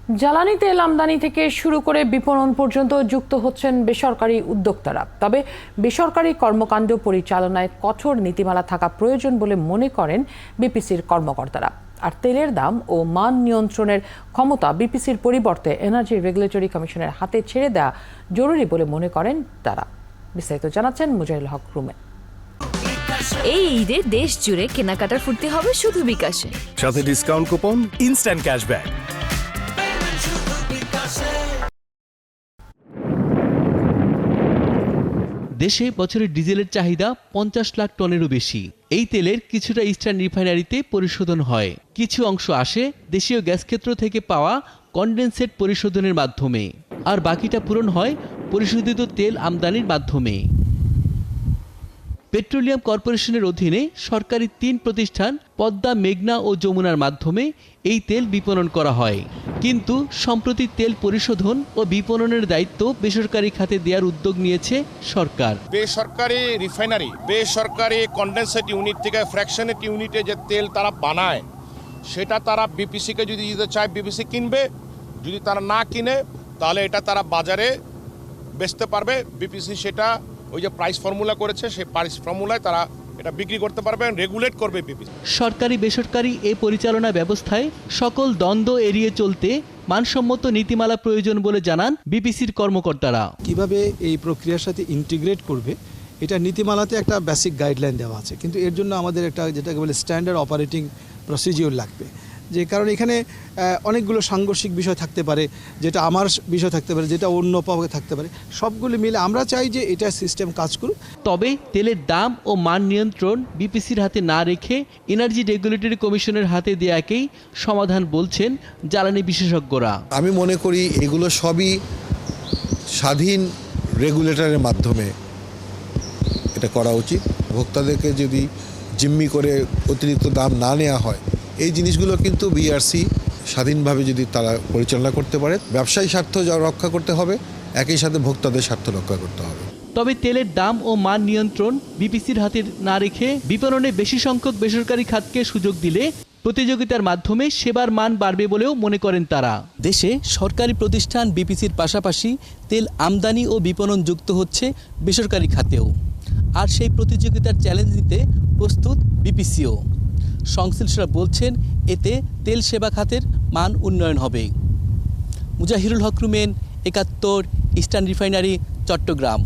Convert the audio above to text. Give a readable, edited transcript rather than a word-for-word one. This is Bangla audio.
জ্বালানি তেল আমদানি থেকে শুরু করে বিপণন পর্যন্ত যুক্ত হচ্ছেন বেসরকারি উদ্যোক্তারা। তবে বেসরকারি কর্মকাণ্ড পরিচালনায় কঠোর নীতিমালা থাকা প্রয়োজন বলে মনে করেন বিপিসির কর্মকর্তারা। আর তেলের দাম ও মান নিয়ন্ত্রণের ক্ষমতা বিপিসির পরিবর্তে এনার্জি রেগুলেটরি কমিশনের হাতে ছেড়ে দেওয়া জরুরি বলে মনে করেন তারা। বিস্তারিত জানাচ্ছেন মুজাহিরুল হক রুমেন। এই ঈদে দেশ জুড়ে কেনাকাটার ফুর্তি হবে শুধু বিকাশে, সাথে ডিসকাউন্ট কুপন, ইনস্ট্যান্ট ক্যাশব্যাক। দেশে বছরে ডিজেলের চাহিদা 50 লাখ টনেরও বেশি। এই তেলের কিছুটা ইস্টার্ন রিফাইনারিতে পরিশোধন হয়, কিছু অংশ আসে দেশীয় গ্যাস ক্ষেত্র থেকে পাওয়া কনডেনসেট পরিশোধনের মাধ্যমে, আর বাকিটা পূরণ হয় পরিশোধিত তেল আমদানির মাধ্যমে। পেট্রোলিয়াম কর্পোরেশনের অধীনে সরকারি 3 প্রতিষ্ঠান পদ্মা, মেঘনা ও যমুনার মাধ্যমে এই তেল বিপণন করা হয়। কিন্তু সম্প্রতি তেল পরিশোধন ও বিপণনের দায়িত্ব বেসরকারি খাতে দেওয়ার উদ্যোগ নিয়েছে সরকার। বেসরকারি রিফাইনারি, বেসরকারি কনডেনসেট ইউনিট থেকে ফ্র্যাকশনেট ইউনিটে যে তেল তারা বানায়, সেটা তারা বিপিসিকে যদি দিতে চায় বিপিসি কিনবে, যদি তারা না কিনে তাহলে এটা তারা বাজারে বেচতে পারবে। বিপিসি সেটা ওই যে প্রাইস ফর্মুলা করেছে, সেই প্রাইস ফর্মুলায় তারা এটা বিক্রি করতে পারবে, রেগুলেট করবে বিপিসি। সরকারি বেসরকারি এই পরিচালনা ব্যবস্থায় সকল দ্বন্দ্ব এড়িয়ে চলতে মানসম্মত নীতিমালা প্রয়োজন বলে জানান বিপিসির কর্মকর্তারা। কিভাবে এই প্রক্রিয়ার সাথে ইন্টিগ্রেট করবে, এটা নীতিমালাতে একটা বেসিক গাইডলাইন দেওয়া আছে, কিন্তু এর জন্য আমাদের একটা যেটাকে বলে স্ট্যান্ডার্ড অপারেটিং প্রসিজিওর লাগবে। যে কারণ এখানে অনেকগুলো সাংঘর্ষিক বিষয় থাকতে পারে, যেটা আমার বিষয় থাকতে পারে, যেটা অন্য পক্ষে থাকতে পারে, সবগুলো মিলে আমরা চাই যে এটা সিস্টেম কাজ করুক। তবে তেলের দাম ও মান নিয়ন্ত্রণ বিপিসির হাতে না রেখে এনার্জি রেগুলেটরি কমিশনের হাতে দেয়াকেই সমাধান বলছেন জ্বালানি বিশেষজ্ঞরা। আমি মনে করি এগুলো সবই স্বাধীন রেগুলেটরের মাধ্যমে এটা করা উচিত। ভোক্তাদেরকে যদি জিম্মি করে অতিরিক্ত দাম না নেওয়া হয়, এই জিনিসগুলো কিন্তু বিআরসি স্বাধীনভাবে যদি তারা পরিচালনা করতে পারে, ব্যবসায়ী স্বার্থ যা রক্ষা করতে হবে, একই সাথে ভোক্তাদের স্বার্থ রক্ষা করতে হবে। তবে তেলের দাম ও মান নিয়ন্ত্রণ বিপিসির হাতে না রেখে বিপণনে বেশি সংখ্যক বেসরকারি খাতকে সুযোগ দিলে প্রতিযোগিতার মাধ্যমে সেবার মান বাড়বে বলেও মনে করেন তারা। দেশে সরকারি প্রতিষ্ঠান বিপিসির পাশাপাশি তেল আমদানি ও বিপণন যুক্ত হচ্ছে বেসরকারি খাতেও, আর সেই প্রতিযোগিতার চ্যালেঞ্জ নিতে প্রস্তুত বিপিসিও। সংশ্লিষ্টরা বলছেন এতে তেল সেবা খাতের মান উন্নয়ন হবে। মুজাহিরুল হক রুমেন, 71, ইস্টার্ন রিফাইনারি, চট্টগ্রাম।